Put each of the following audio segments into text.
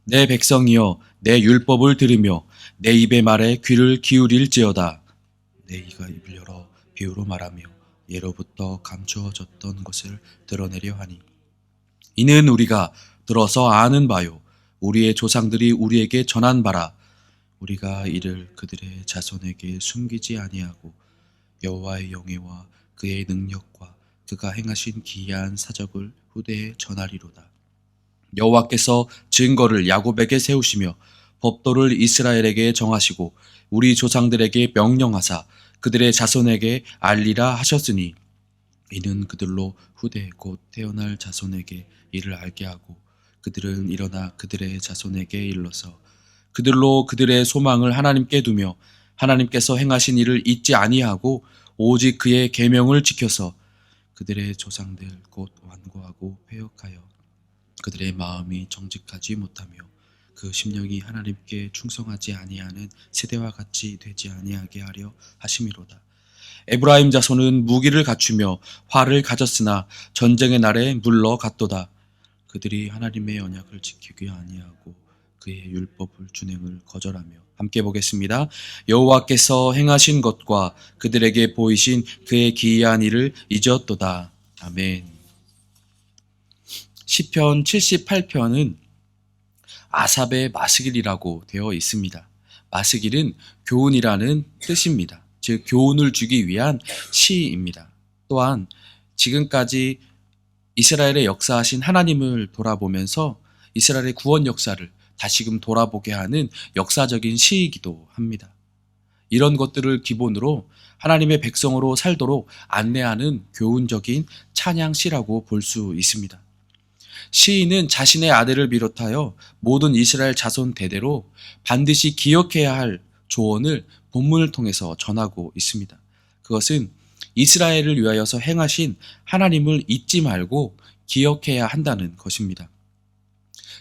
내 백성이여 내 율법을 들으며 내 입의 말에 귀를 기울일지어다. 내 이가 입을 열어 비유로 말하며 예로부터 감추어졌던 것을 드러내려 하니 이는 우리가 들어서 아는 바요 우리의 조상들이 우리에게 전한 바라. 우리가 이를 그들의 자손에게 숨기지 아니하고 여호와의 영예와 그의 능력과 그가 행하신 기이한 사적을 후대에 전하리로다. 여호와께서 증거를 야곱에게 세우시며 법도를 이스라엘에게 정하시고 우리 조상들에게 명령하사 그들의 자손에게 알리라 하셨으니 이는 그들로 후대 곧 태어날 자손에게 이를 알게 하고 그들은 일어나 그들의 자손에게 일러서 그들로 그들의 소망을 하나님께 두며 하나님께서 행하신 일을 잊지 아니하고 오직 그의 계명을 지켜서 그들의 조상들 곧 완고하고 회역하여 그들의 마음이 정직하지 못하며 그 심령이 하나님께 충성하지 아니하는 세대와 같이 되지 아니하게 하려 하심이로다. 에브라임 자손은 무기를 갖추며 활을 가졌으나 전쟁의 날에 물러갔도다. 그들이 하나님의 언약을 지키기 아니하고 그의 율법을 준행을 거절하며. 함께 보겠습니다. 여호와께서 행하신 것과 그들에게 보이신 그의 기이한 일을 잊었도다. 아멘. 시편 78편은 아삽의 마스길이라고 되어 있습니다. 마스길은 교훈이라는 뜻입니다. 즉 교훈을 주기 위한 시입니다. 또한 지금까지 이스라엘의 역사하신 하나님을 돌아보면서 이스라엘의 구원 역사를 다시금 돌아보게 하는 역사적인 시이기도 합니다. 이런 것들을 기본으로 하나님의 백성으로 살도록 안내하는 교훈적인 찬양시라고 볼 수 있습니다. 시인은 자신의 아들을 비롯하여 모든 이스라엘 자손 대대로 반드시 기억해야 할 조언을 본문을 통해서 전하고 있습니다. 그것은 이스라엘을 위하여서 행하신 하나님을 잊지 말고 기억해야 한다는 것입니다.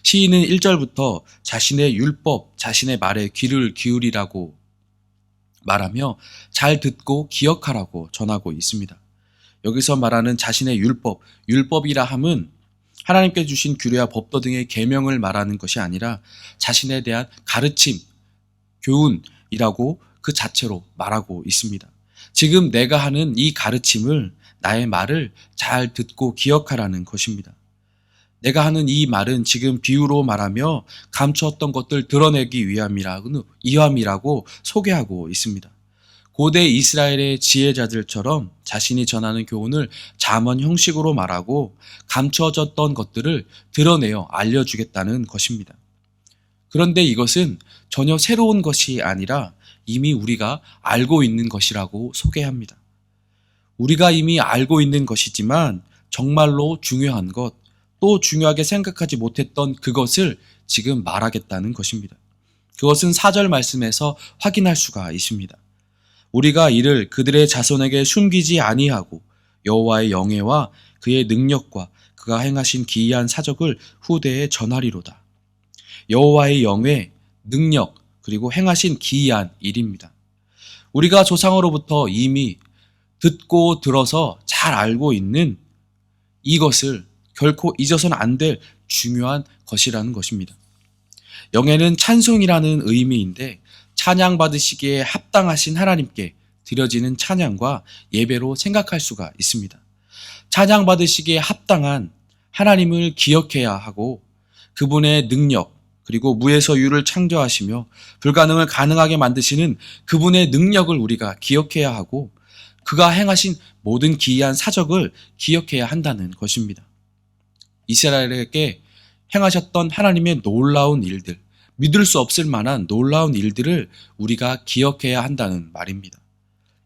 시인은 1절부터 자신의 율법, 자신의 말에 귀를 기울이라고 말하며 잘 듣고 기억하라고 전하고 있습니다. 여기서 말하는 자신의 율법이라 함은 하나님께 주신 규례와 법도 등의 계명을 말하는 것이 아니라 자신에 대한 가르침, 교훈이라고 그 자체로 말하고 있습니다. 지금 내가 하는 이 가르침을, 나의 말을 잘 듣고 기억하라는 것입니다. 내가 하는 이 말은 지금 비유로 말하며 감추었던 것들 드러내기 위함이라고 소개하고 있습니다. 고대 이스라엘의 지혜자들처럼 자신이 전하는 교훈을 잠언 형식으로 말하고 감추어졌던 것들을 드러내어 알려주겠다는 것입니다. 그런데 이것은 전혀 새로운 것이 아니라 이미 우리가 알고 있는 것이라고 소개합니다. 우리가 이미 알고 있는 것이지만 정말로 중요한 것, 또 중요하게 생각하지 못했던 그것을 지금 말하겠다는 것입니다. 그것은 4절 말씀에서 확인할 수가 있습니다. 우리가 이를 그들의 자손에게 숨기지 아니하고 여호와의 영예와 그의 능력과 그가 행하신 기이한 사적을 후대에 전하리로다. 여호와의 영예, 능력, 그리고 행하신 기이한 일입니다. 우리가 조상으로부터 이미 듣고 들어서 잘 알고 있는 이것을 결코 잊어서는 안 될 중요한 것이라는 것입니다. 영예는 찬송이라는 의미인데 찬양 받으시기에 합당하신 하나님께 드려지는 찬양과 예배로 생각할 수가 있습니다. 찬양 받으시기에 합당한 하나님을 기억해야 하고 그분의 능력, 그리고 무에서 유를 창조하시며 불가능을 가능하게 만드시는 그분의 능력을 우리가 기억해야 하고 그가 행하신 모든 기이한 사적을 기억해야 한다는 것입니다. 이스라엘에게 행하셨던 하나님의 놀라운 일들, 믿을 수 없을 만한 놀라운 일들을 우리가 기억해야 한다는 말입니다.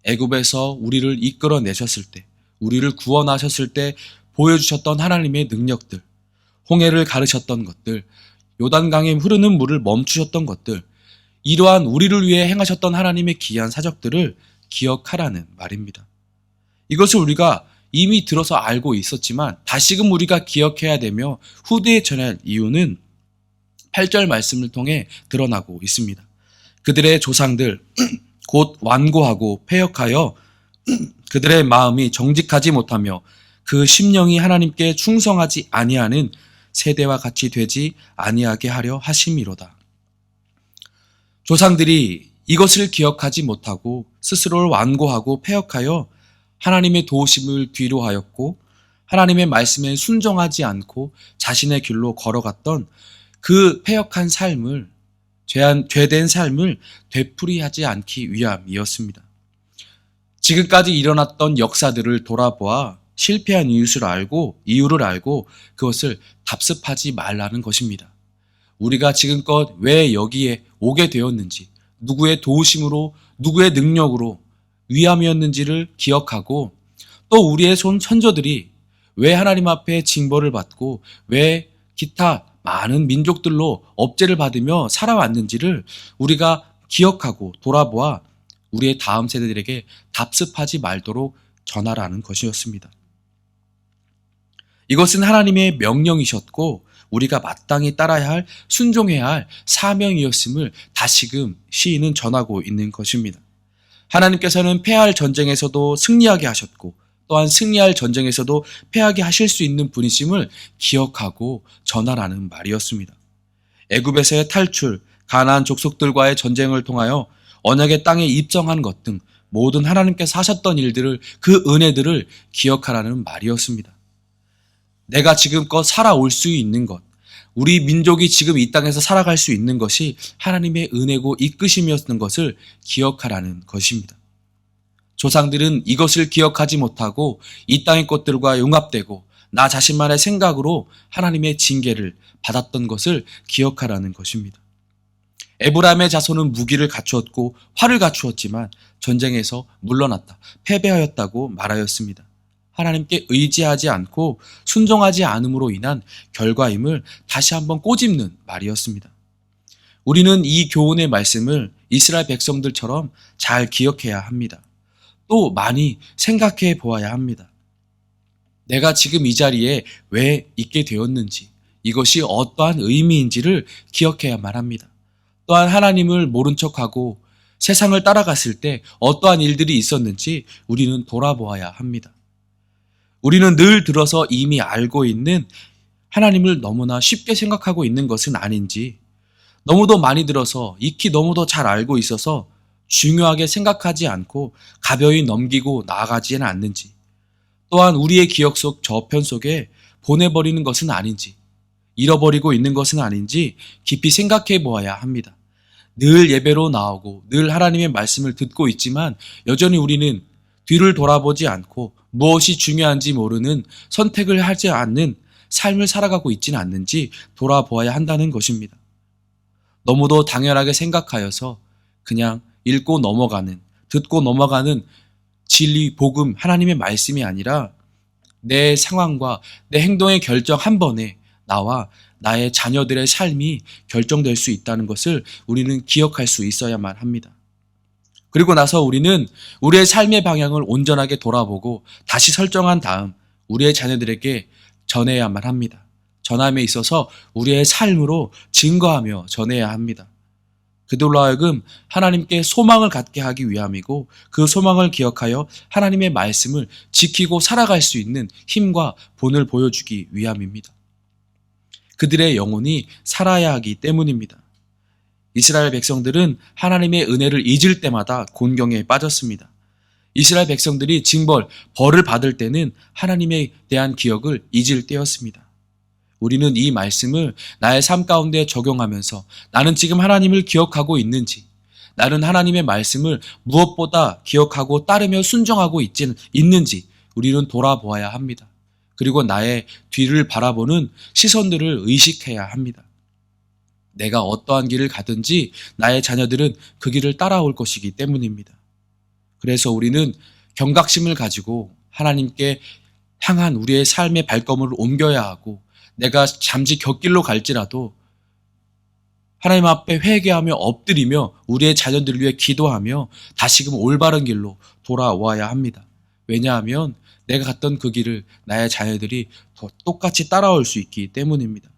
애굽에서 우리를 이끌어내셨을 때, 우리를 구원하셨을 때 보여주셨던 하나님의 능력들, 홍해를 가르셨던 것들, 요단강에 흐르는 물을 멈추셨던 것들, 이러한 우리를 위해 행하셨던 하나님의 기이한 사적들을 기억하라는 말입니다. 이것을 우리가 이미 들어서 알고 있었지만 다시금 우리가 기억해야 되며 후대에 전할 이유는 8절 말씀을 통해 드러나고 있습니다. 그들의 조상들 곧 완고하고 패역하여 그들의 마음이 정직하지 못하며 그 심령이 하나님께 충성하지 아니하는 세대와 같이 되지 아니하게 하려 하심이로다. 조상들이 이것을 기억하지 못하고 스스로를 완고하고 패역하여 하나님의 도우심을 뒤로하였고 하나님의 말씀에 순종하지 않고 자신의 길로 걸어갔던 그 패역한 삶을, 죄된 삶을 되풀이하지 않기 위함이었습니다. 지금까지 일어났던 역사들을 돌아보아 실패한 이유를 알고 그것을 답습하지 말라는 것입니다. 우리가 지금껏 왜 여기에 오게 되었는지, 누구의 도우심으로, 누구의 능력으로 위함이었는지를 기억하고 또 우리의 선조들이 왜 하나님 앞에 징벌을 받고 왜 기타 많은 민족들로 업제를 받으며 살아왔는지를 우리가 기억하고 돌아보아 우리의 다음 세대들에게 답습하지 말도록 전하라는 것이었습니다. 이것은 하나님의 명령이셨고 우리가 마땅히 따라야 할, 순종해야 할 사명이었음을 다시금 시인은 전하고 있는 것입니다. 하나님께서는 패할 전쟁에서도 승리하게 하셨고 또한 승리할 전쟁에서도 패하게 하실 수 있는 분이심을 기억하고 전하라는 말이었습니다. 애굽에서의 탈출, 가나안 족속들과의 전쟁을 통하여 언약의 땅에 입성한 것 등 모든 하나님께서 하셨던 일들을, 그 은혜들을 기억하라는 말이었습니다. 내가 지금껏 살아올 수 있는 것, 우리 민족이 지금 이 땅에서 살아갈 수 있는 것이 하나님의 은혜고 이끄심이었던 것을 기억하라는 것입니다. 조상들은 이것을 기억하지 못하고 이 땅의 것들과 융합되고 나 자신만의 생각으로 하나님의 징계를 받았던 것을 기억하라는 것입니다. 에브라임의 자손은 무기를 갖추었고 활을 갖추었지만 전쟁에서 물러났다, 패배하였다고 말하였습니다. 하나님께 의지하지 않고 순종하지 않음으로 인한 결과임을 다시 한번 꼬집는 말이었습니다. 우리는 이 교훈의 말씀을 이스라엘 백성들처럼 잘 기억해야 합니다. 또 많이 생각해 보아야 합니다. 내가 지금 이 자리에 왜 있게 되었는지, 이것이 어떠한 의미인지를 기억해야만 합니다. 또한 하나님을 모른 척하고 세상을 따라갔을 때 어떠한 일들이 있었는지 우리는 돌아보아야 합니다. 우리는 늘 들어서 이미 알고 있는 하나님을 너무나 쉽게 생각하고 있는 것은 아닌지, 너무도 많이 들어서 익히 너무도 잘 알고 있어서 중요하게 생각하지 않고 가벼이 넘기고 나아가지는 않는지, 또한 우리의 기억 속 저편 속에 보내버리는 것은 아닌지, 잃어버리고 있는 것은 아닌지 깊이 생각해 보아야 합니다. 늘 예배로 나오고 늘 하나님의 말씀을 듣고 있지만 여전히 우리는 뒤를 돌아보지 않고 무엇이 중요한지 모르는, 선택을 하지 않는 삶을 살아가고 있지는 않는지 돌아보아야 한다는 것입니다. 너무도 당연하게 생각하여서 그냥 읽고 넘어가는, 듣고 넘어가는 진리, 복음, 하나님의 말씀이 아니라 내 상황과 내 행동의 결정 한 번에 나와 나의 자녀들의 삶이 결정될 수 있다는 것을 우리는 기억할 수 있어야만 합니다. 그리고 나서 우리는 우리의 삶의 방향을 온전하게 돌아보고 다시 설정한 다음 우리의 자녀들에게 전해야만 합니다. 전함에 있어서 우리의 삶으로 증거하며 전해야 합니다. 그들로 하여금 하나님께 소망을 갖게 하기 위함이고 그 소망을 기억하여 하나님의 말씀을 지키고 살아갈 수 있는 힘과 본을 보여주기 위함입니다. 그들의 영혼이 살아야 하기 때문입니다. 이스라엘 백성들은 하나님의 은혜를 잊을 때마다 곤경에 빠졌습니다. 이스라엘 백성들이 징벌, 벌을 받을 때는 하나님에 대한 기억을 잊을 때였습니다. 우리는 이 말씀을 나의 삶 가운데 적용하면서 나는 지금 하나님을 기억하고 있는지, 나는 하나님의 말씀을 무엇보다 기억하고 따르며 순종하고 있는지 우리는 돌아보아야 합니다. 그리고 나의 뒤를 바라보는 시선들을 의식해야 합니다. 내가 어떠한 길을 가든지 나의 자녀들은 그 길을 따라올 것이기 때문입니다. 그래서 우리는 경각심을 가지고 하나님께 향한 우리의 삶의 발걸음을 옮겨야 하고, 내가 잠시 곁길로 갈지라도 하나님 앞에 회개하며 엎드리며 우리의 자녀들을 위해 기도하며 다시금 올바른 길로 돌아와야 합니다. 왜냐하면 내가 갔던 그 길을 나의 자녀들이 더 똑같이 따라올 수 있기 때문입니다.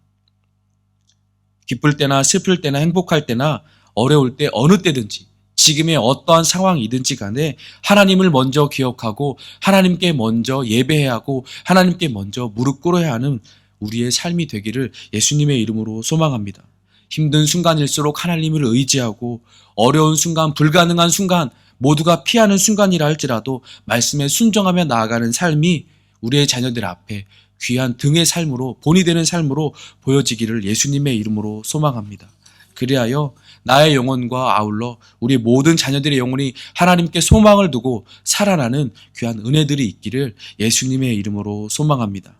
기쁠 때나 슬플 때나 행복할 때나 어려울 때 어느 때든지 지금의 어떠한 상황이든지 간에 하나님을 먼저 기억하고 하나님께 먼저 예배해야 하고 하나님께 먼저 무릎 꿇어야 하는 우리의 삶이 되기를 예수님의 이름으로 소망합니다. 힘든 순간일수록 하나님을 의지하고 어려운 순간, 불가능한 순간, 모두가 피하는 순간이라 할지라도 말씀에 순종하며 나아가는 삶이 우리의 자녀들 앞에 귀한 등의 삶으로, 본이 되는 삶으로 보여지기를 예수님의 이름으로 소망합니다. 그리하여 나의 영혼과 아울러 우리 모든 자녀들의 영혼이 하나님께 소망을 두고 살아나는 귀한 은혜들이 있기를 예수님의 이름으로 소망합니다.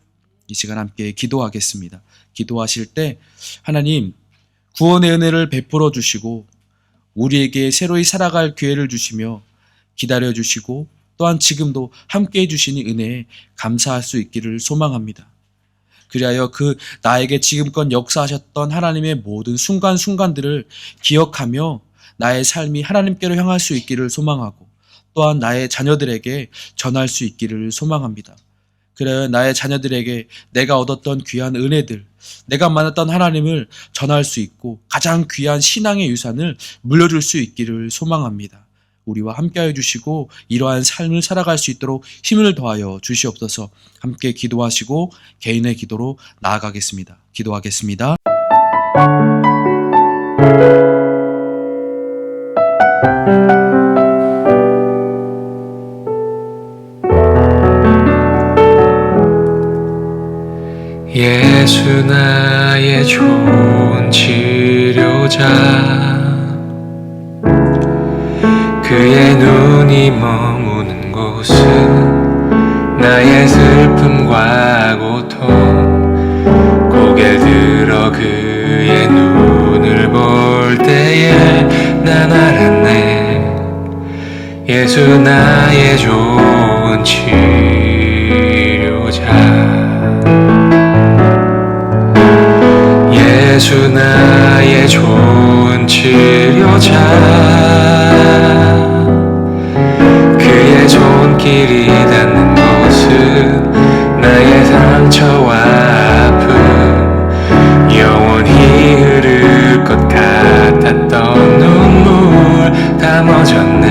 이 시간 함께 기도하겠습니다. 기도하실 때 하나님 구원의 은혜를 베풀어 주시고 우리에게 새로이 살아갈 기회를 주시며 기다려 주시고 또한 지금도 함께 해주시니 은혜에 감사할 수 있기를 소망합니다. 그리하여 그 나에게 지금껏 역사하셨던 하나님의 모든 순간순간들을 기억하며 나의 삶이 하나님께로 향할 수 있기를 소망하고 또한 나의 자녀들에게 전할 수 있기를 소망합니다. 그래야 나의 자녀들에게 내가 얻었던 귀한 은혜들, 내가 만났던 하나님을 전할 수 있고 가장 귀한 신앙의 유산을 물려줄 수 있기를 소망합니다. 우리와 함께하여 주시고 이러한 삶을 살아갈 수 있도록 힘을 더하여 주시옵소서. 함께 기도하시고 개인의 기도로 나아가겠습니다. 기도하겠습니다. 예수 나의 좋은 치료자, 그의 눈이 머무는 곳은 나의 슬픔과 고통, 고개 들어 그의 눈을 볼 때에 난 알았네. 예수 나의 좋은 치료자, 예수 나의 좋은 치료자, 그의 손길이 닿는 곳은 나의 상처와 아픔, 영원히 흐를 것 같았던 눈물 다 멎었네.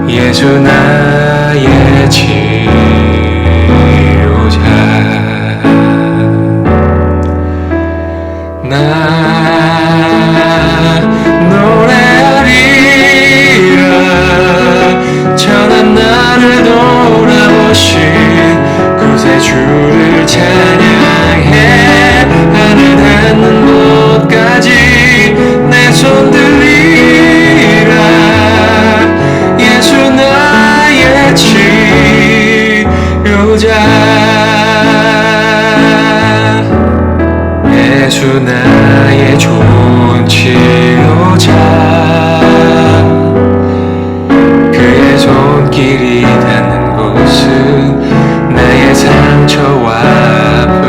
예수 나의 치료자, 나 노래하리라. 전한 나를 돌아오신 구세주를 찬양해. 하늘 닿는 곳까지 내 손 들리라. 예수 나의 치료자, 예수 나의 좋은 치료자, 그의 손길이 닿는 곳은 나의 상처와 아픔,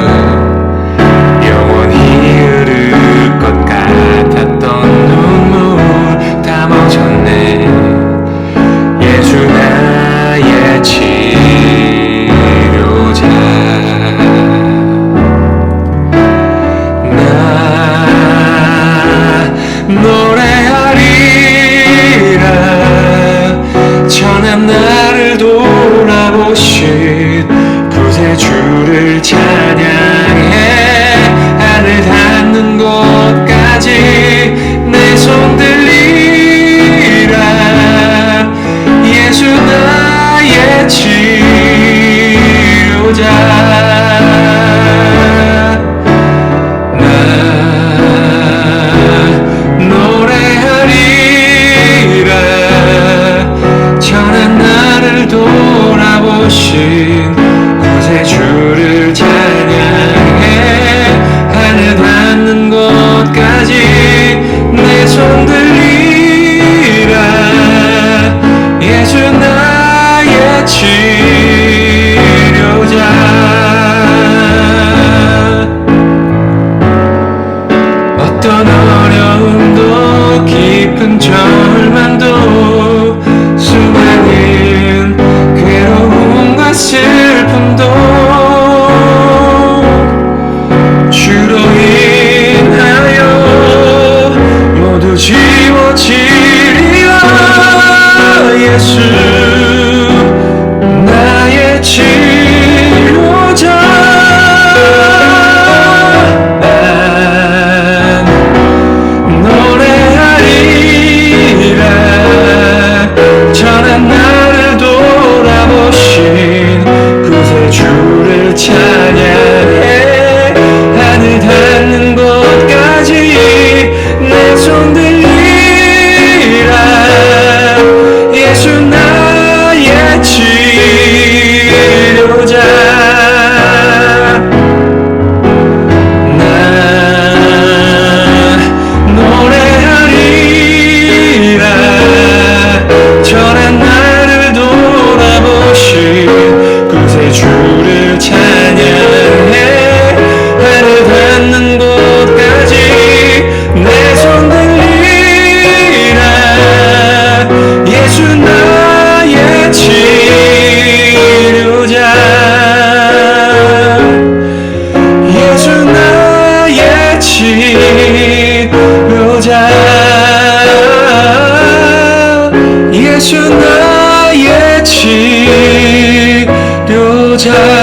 영원히 흐를 것 같았던 눈물 다 멎었네. 예수 나의 치료자, 노래하리라. 전한 나를 돌아보신 구세주를 찬양해. 하늘 닿는 곳까지 내 손 들리라. 예수 나의 치료자, 전한 나를 돌아보신 구세주를 찬양해. 하늘 닿는 곳까지 내 손 들리라. 예수 나의 치료자, 어떤 어려움도 깊은 절망도 수많은 괴로움과 슬픔도 주로 인하여 모두 지워지리라. 예수 나의 치료자, 보자